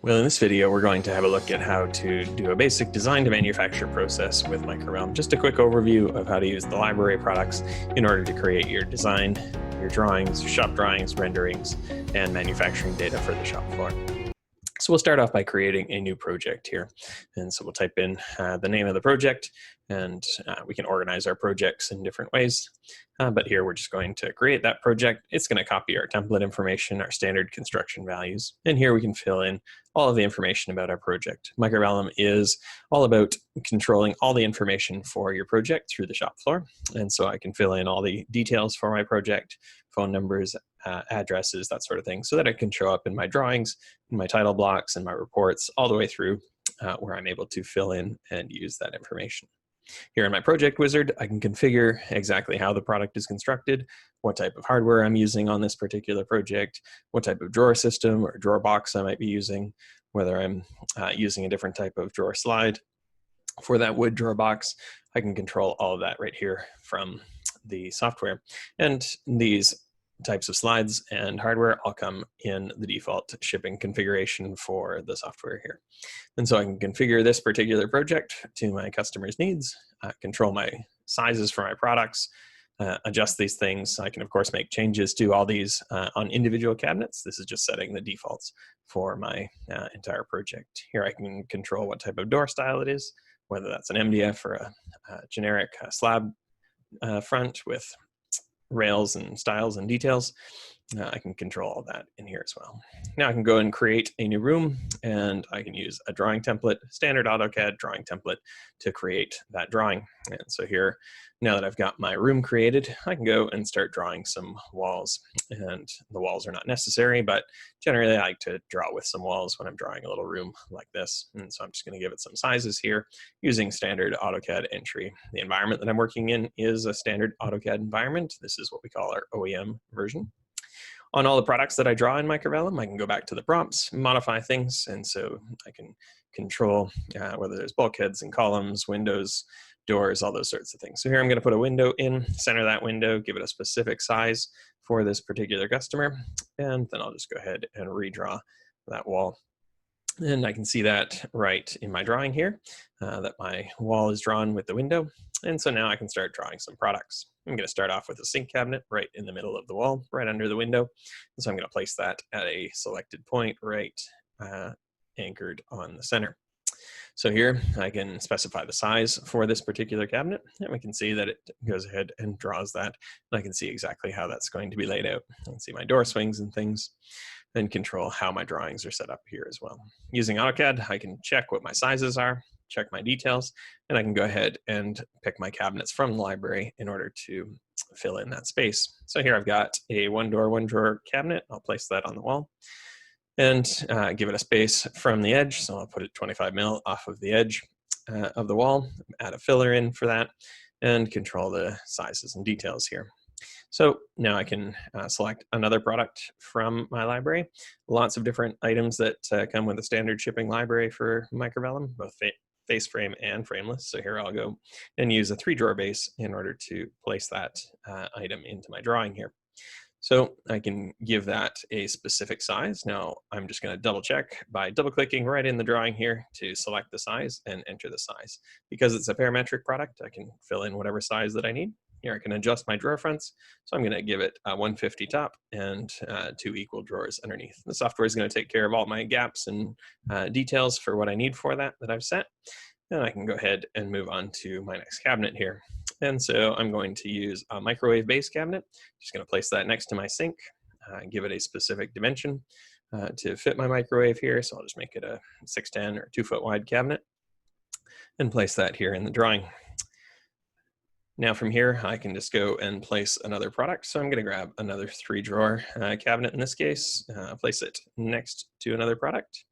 Well, in this video, we're going to have a look at how to do a basic design to manufacture process with MicroRealm. Just a quick overview of how to use the library products in order to create your design, your drawings, shop drawings, renderings, and manufacturing data for the shop floor. So we'll start off by creating a new project here. And so we'll type in the name of the project, and we can organize our projects in different ways. But here we're just going to create that project. It's going to copy our template information, our standard construction values. And here we can fill in all of the information about our project. MicroRealm is all about controlling all the information for your project through the shop floor. And so I can fill in all the details for my project, phone numbers, addresses, that sort of thing, so that it can show up in my drawings, in my title blocks, and my reports, all the way through where I'm able to fill in and use that information. Here in my project wizard, I can configure exactly how the product is constructed, what type of hardware I'm using on this particular project, what type of drawer system or drawer box I might be using, whether I'm using a different type of drawer slide for that wood drawer box. I can control all of that right here from the software. And these types of slides and hardware all come in the default shipping configuration for the software here. And so I can configure this particular project to my customer's needs, control my sizes for my products, adjust these things. I can, of course, make changes to all these on individual cabinets. This is just setting the defaults for my entire project. Here I can control what type of door style it is, whether that's an MDF or a generic slab front with rails and styles and details. I can control all that in here as well. Now I can go and create a new room, and I can use a drawing template, standard AutoCAD drawing template, to create that drawing. And so here, now that I've got my room created, I can go and start drawing some walls. And the walls are not necessary, but generally I like to draw with some walls when I'm drawing a little room like this. And so I'm just going to give it some sizes here using standard AutoCAD entry. The environment that I'm working in is a standard AutoCAD environment. This is what we call our OEM version. On all the products that I draw in MicroRealm, I can go back to the prompts, modify things, and so I can control whether there's bulkheads and columns, windows, doors, all those sorts of things. So here I'm going to put a window in, center that window, give it a specific size for this particular customer, and then I'll just go ahead and redraw that wall. And I can see that right in my drawing here, that my wall is drawn with the window. And so now I can start drawing some products. I'm going to start off with a sink cabinet right in the middle of the wall, right under the window. And so I'm going to place that at a selected point right anchored on the center. So here I can specify the size for this particular cabinet, and we can see that it goes ahead and draws that. And I can see exactly how that's going to be laid out. I can see my door swings and things, and control how my drawings are set up here as well. Using AutoCAD, I can check what my sizes are, check my details, and I can go ahead and pick my cabinets from the library in order to fill in that space. So here I've got a one door, one drawer cabinet. I'll place that on the wall and give it a space from the edge. So I'll put it 25 mil off of the edge of the wall, add a filler in for that, and control the sizes and details here. So now I can select another product from my library. Lots of different items that come with a standard shipping library for MicroRealm, both face frame and frameless. So here I'll go and use a 3-drawer base in order to place that item into my drawing here. So I can give that a specific size. Now I'm just going to double check by double clicking right in the drawing here to select the size and enter the size. Because it's a parametric product, I can fill in whatever size that I need. Here I can adjust my drawer fronts. So I'm going to give it a 150 top and 2 equal drawers underneath. The software is going to take care of all my gaps and details for what I need for that I've set. And I can go ahead and move on to my next cabinet here. And so I'm going to use a microwave base cabinet. Just going to place that next to my sink, give it a specific dimension to fit my microwave here. So I'll just make it a 6'10" or 2-foot wide cabinet and place that here in the drawing. Now from here, I can just go and place another product. So I'm going to grab another 3-drawer cabinet in this case, place it next to another product,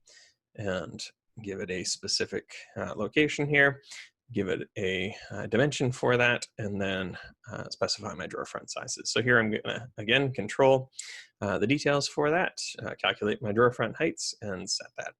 and give it a specific location here, give it a dimension for that, and then specify my drawer front sizes. So here I'm going to, again, control the details for that, calculate my drawer front heights, and set that.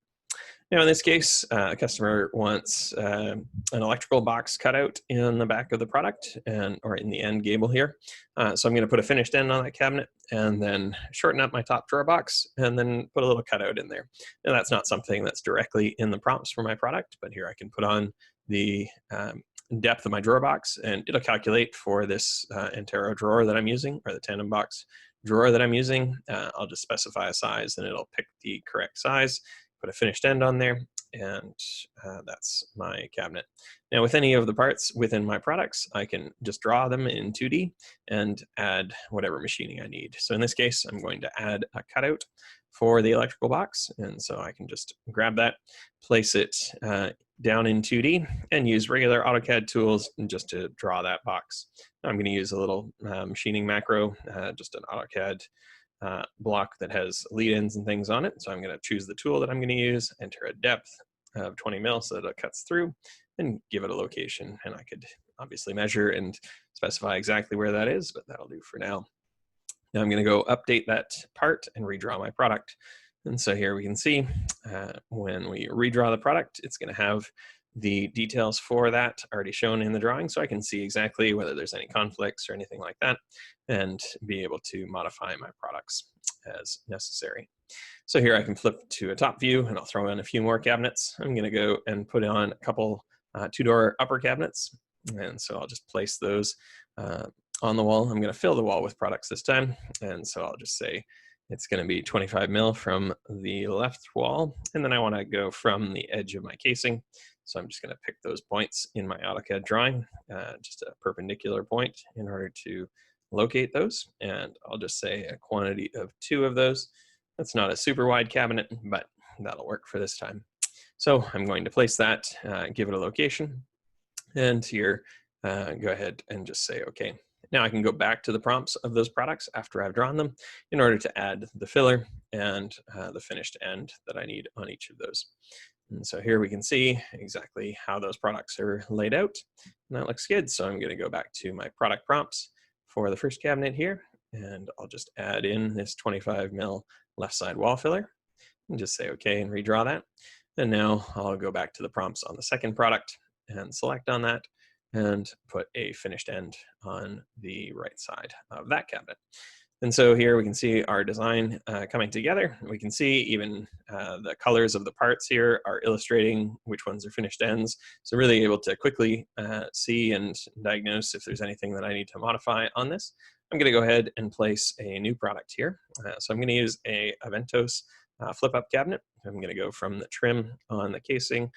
Now, in this case, a customer wants an electrical box cutout in the back of the product or in the end gable here. So I'm going to put a finished end on that cabinet and then shorten up my top drawer box and then put a little cutout in there. Now, that's not something that's directly in the prompts for my product, but here I can put on the depth of my drawer box, and it'll calculate for this Entero drawer that I'm using, or the Tandem Box drawer that I'm using. I'll just specify a size and it'll pick the correct size, put a finished end on there, and that's my cabinet. Now, with any of the parts within my products, I can just draw them in 2D and add whatever machining I need. So in this case, I'm going to add a cutout for the electrical box, and so I can just grab that, place it down in 2D, and use regular AutoCAD tools just to draw that box. I'm going to use a little machining macro, just an AutoCAD block that has lead ends and things on it. So I'm going to choose the tool that I'm going to use, enter a depth of 20 mil so that it cuts through, and give it a location. And I could obviously measure and specify exactly where that is, but that'll do for now. Now I'm going to go update that part and redraw my product. And so here we can see when we redraw the product, it's going to have the details for that already shown in the drawing, so I can see exactly whether there's any conflicts or anything like that, and be able to modify my products as necessary. So here I can flip to a top view, and I'll throw in a few more cabinets. I'm going to go and put on a couple two-door upper cabinets, and so I'll just place those on the wall. I'm going to fill the wall with products this time, and so I'll just say it's going to be 25 mil from the left wall, and then I want to go from the edge of my casing. So I'm just going to pick those points in my AutoCAD drawing, just a perpendicular point in order to locate those. And I'll just say a quantity of 2 of those. That's not a super wide cabinet, but that'll work for this time. So I'm going to place that, give it a location, and here go ahead and just say okay. Now I can go back to the prompts of those products after I've drawn them in order to add the filler and the finished end that I need on each of those. And so here we can see exactly how those products are laid out, and that looks good. So I'm going to go back to my product prompts for the first cabinet here, and I'll just add in this 25 mil left side wall filler and just say okay and redraw that. And now I'll go back to the prompts on the second product and select on that and put a finished end on the right side of that cabinet. And so here we can see our design coming together. We can see even the colors of the parts here are illustrating which ones are finished ends. So really able to quickly see and diagnose if there's anything that I need to modify on this. I'm going to go ahead and place a new product here. So I'm going to use a Aventos flip-up cabinet. I'm going to go from the trim on the casing,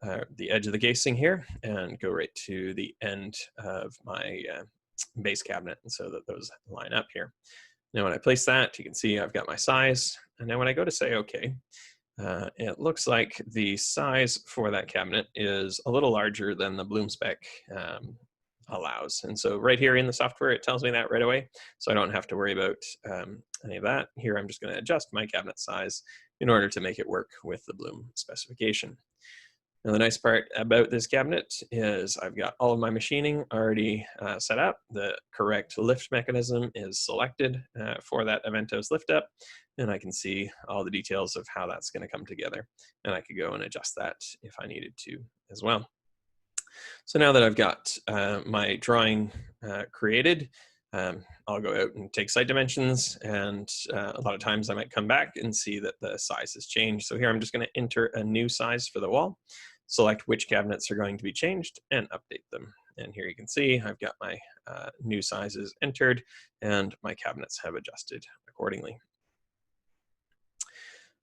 the edge of the casing here, and go right to the end of my base cabinet, so that those line up here. Now when I place that, you can see I've got my size, and now when I go to say okay, it looks like the size for that cabinet is a little larger than the Bloom spec allows. And so right here in the software, it tells me that right away, so I don't have to worry about any of that. Here I'm just going to adjust my cabinet size in order to make it work with the Bloom specification. Now the nice part about this cabinet is I've got all of my machining already set up. The correct lift mechanism is selected for that Aventos lift up, and I can see all the details of how that's going to come together. And I could go and adjust that if I needed to as well. So now that I've got my drawing created, I'll go out and take site dimensions, and a lot of times I might come back and see that the size has changed. So here I'm just going to enter a new size for the wall, select which cabinets are going to be changed, and update them. And here you can see I've got my new sizes entered, and my cabinets have adjusted accordingly.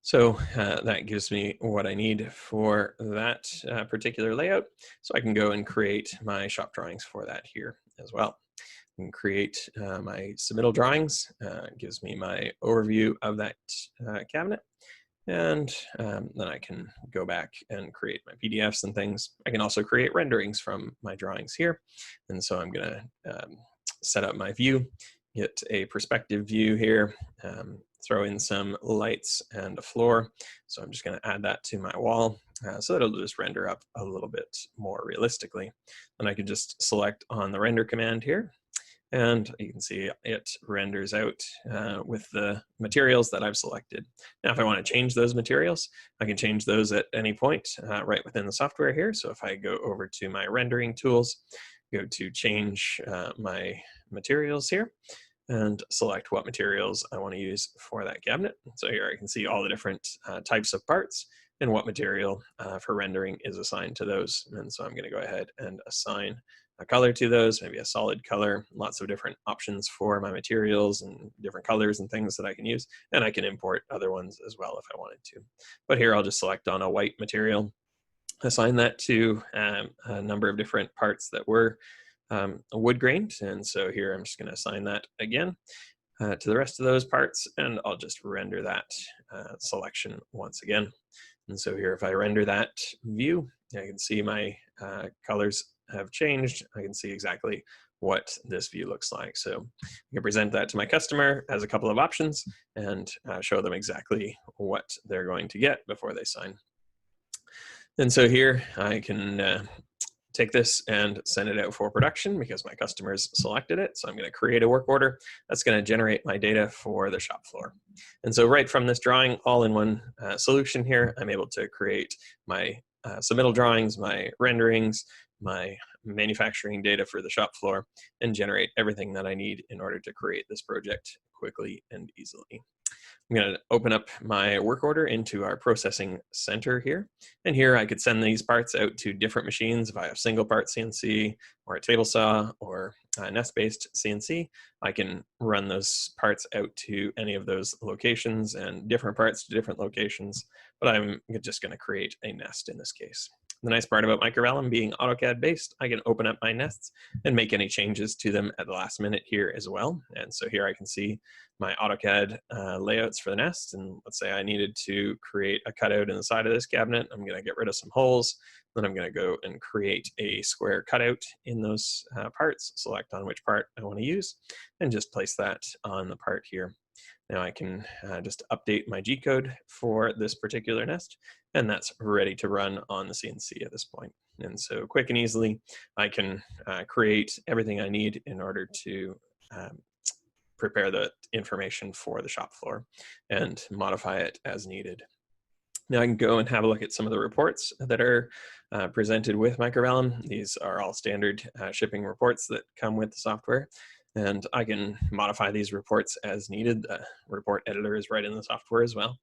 So that gives me what I need for that particular layout. So I can go and create my shop drawings for that here as well. I can create my submittal drawings. It gives me my overview of that cabinet. And then I can go back and create my PDFs and things. I can also create renderings from my drawings here. And so I'm going to set up my view, get a perspective view here, throw in some lights and a floor. So I'm just going to add that to my wall so that it'll just render up a little bit more realistically. And I can just select on the render command here and you can see it renders out with the materials that I've selected. Now, if I want to change those materials, I can change those at any point right within the software here. So if I go over to my rendering tools, go to change my materials here, and select what materials I want to use for that cabinet. So here I can see all the different types of parts and what material for rendering is assigned to those. And so I'm going to go ahead and assign a color to those, maybe a solid color, lots of different options for my materials and different colors and things that I can use. And I can import other ones as well if I wanted to. But here I'll just select on a white material, assign that to a number of different parts that were wood grained. And so here I'm just going to assign that again to the rest of those parts, and I'll just render that selection once again. And so here, if I render that view, I can see my colors have changed. I can see exactly what this view looks like. So I can present that to my customer as a couple of options and show them exactly what they're going to get before they sign. And so here I can take this and send it out for production because my customers selected it. So I'm going to create a work order that's going to generate my data for the shop floor. And so right from this drawing, all in one solution here, I'm able to create my submittal drawings, my renderings, my manufacturing data for the shop floor, and generate everything that I need in order to create this project quickly and easily. I'm going to open up my work order into our processing center here. And here I could send these parts out to different machines. If I have single part CNC or a table saw or a nest-based CNC, I can run those parts out to any of those locations and different parts to different locations. But I'm just going to create a nest in this case. The nice part about Microvellum being AutoCAD based, I can open up my nests and make any changes to them at the last minute here as well. And so here I can see my AutoCAD layouts for the nest. And let's say I needed to create a cutout in the side of this cabinet. I'm going to get rid of some holes. Then I'm going to go and create a square cutout in those parts, select on which part I want to use, and just place that on the part here. Now I can just update my G-code for this particular nest, and that's ready to run on the CNC at this point. And so quick and easily, I can create everything I need in order to prepare the information for the shop floor and modify it as needed. Now I can go and have a look at some of the reports that are presented with Microvellum. These are all standard shipping reports that come with the software. And I can modify these reports as needed. The report editor is right in the software as well.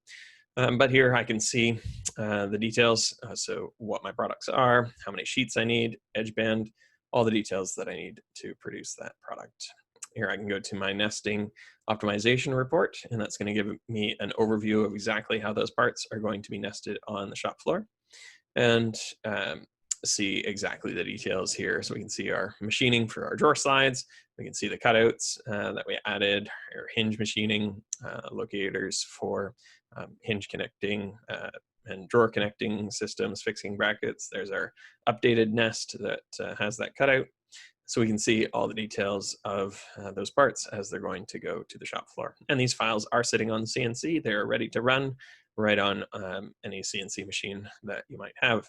But here I can see the details. So what my products are, how many sheets I need, edge band, all the details that I need to produce that product. Here I can go to my nesting optimization report, and that's going to give me an overview of exactly how those parts are going to be nested on the shop floor. And see exactly the details here. So we can see our machining for our drawer slides. We can see the cutouts that we added, our hinge machining, locators for hinge connecting and drawer connecting systems, fixing brackets. There's our updated nest that has that cutout. So we can see all the details of those parts as they're going to go to the shop floor. And these files are sitting on the CNC. They're ready to run right on any CNC machine that you might have.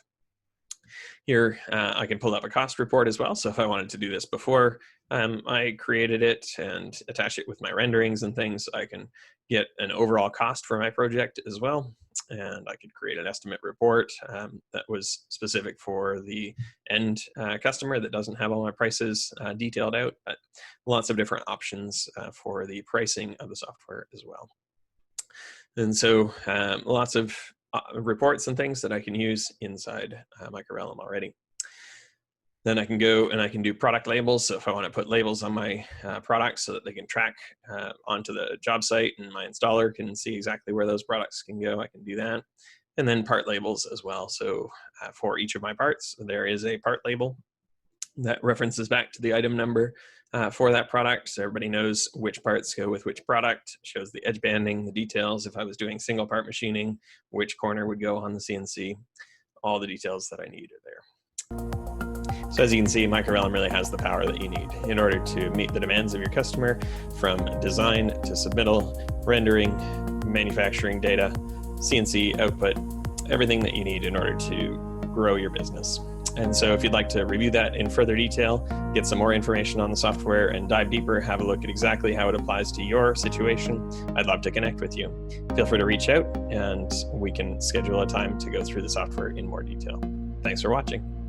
Here, I can pull up a cost report as well. So if I wanted to do this before I created it and attach it with my renderings and things, I can get an overall cost for my project as well. And I could create an estimate report that was specific for the end customer that doesn't have all my prices detailed out, but lots of different options for the pricing of the software as well. And so lots of reports and things that I can use inside Microvellum already. Then I can go and I can do product labels. So if I want to put labels on my products so that they can track onto the job site and my installer can see exactly where those products can go, I can do that. And then part labels as well. So for each of my parts, there is a part label that references back to the item number for that product. So everybody knows which parts go with which product, shows the edge banding, the details. If I was doing single part machining, which corner would go on the CNC, all the details that I need are there. So as you can see, Microvellum really has the power that you need in order to meet the demands of your customer, from design to submittal, rendering, manufacturing data, CNC output, everything that you need in order to grow your business. And so if you'd like to review that in further detail, get some more information on the software and dive deeper, have a look at exactly how it applies to your situation, I'd love to connect with you. Feel free to reach out and we can schedule a time to go through the software in more detail. Thanks for watching.